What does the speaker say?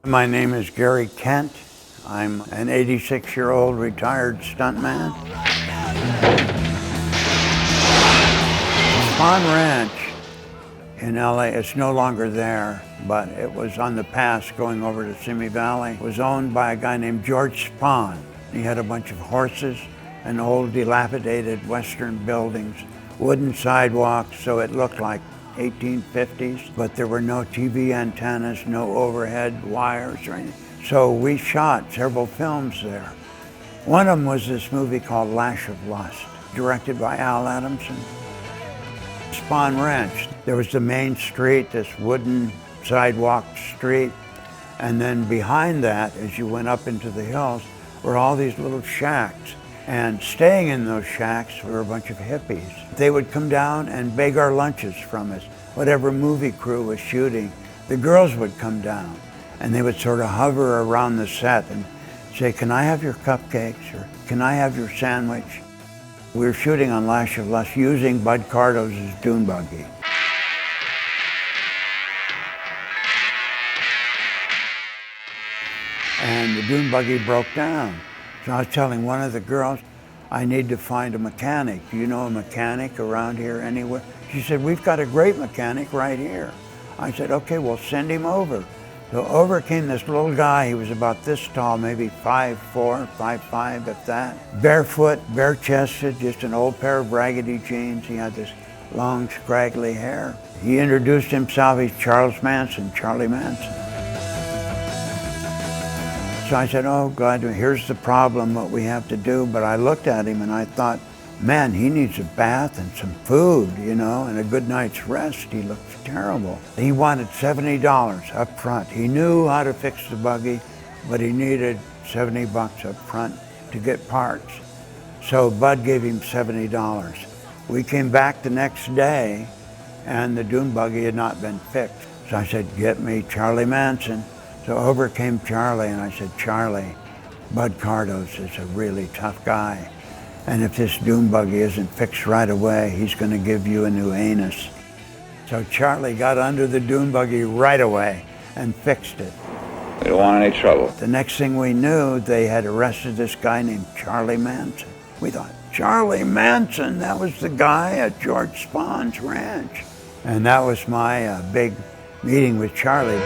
My name is Gary Kent. I'm an 86-year-old retired stuntman. Spahn Ranch in LA is no longer there, but it was on the pass going over to Simi Valley. It was owned by a guy named George Spahn. He had a bunch of horses and old dilapidated Western buildings, wooden sidewalks, so it looked like 1850s, but there were no TV antennas, no overhead wires or anything. So we shot several films there. One of them was this movie called Lash of Lust, directed by Al Adamson. Spahn Ranch, there was the main street, this wooden sidewalk street, and then behind that, as you went up into the hills, were all these little shacks. And staying in those shacks were a bunch of hippies. They would come down and beg our lunches from us. Whatever movie crew was shooting, the girls would come down and they would sort of hover around the set and say, "Can I have your cupcakes?" or "Can I have your sandwich?" We were shooting on Lash of Lust using Bud Cardo's dune buggy. And the dune buggy broke down. So I was telling one of the girls, "I need to find a mechanic. Do you know a mechanic around here anywhere?" She said, "We've got a great mechanic right here." I said, "Okay, well, send him over." So over came this little guy. He was about this tall, maybe 5'4", 5'5", if that. Barefoot, bare-chested, just an old pair of raggedy jeans. He had this long, scraggly hair. He introduced himself. He's Charlie Manson. So I said, "Oh, God, here's the problem, what we have to do." But I looked at him and I thought, man, he needs a bath and some food, you know, and a good night's rest. He looks terrible. He wanted $70 up front. He knew how to fix the buggy, but he needed $70 up front to get parts. So Bud gave him $70. We came back the next day and the dune buggy had not been fixed. So I said, "Get me Charlie Manson." So over came Charlie and I said, "Charlie, Bud Cardo's is a really tough guy. And if this dune buggy isn't fixed right away, he's going to give you a new anus." So Charlie got under the dune buggy right away and fixed it. We don't want any trouble. The next thing we knew, they had arrested this guy named Charlie Manson. We thought, Charlie Manson, that was the guy at George Spahn's ranch. And that was my big meeting with Charlie.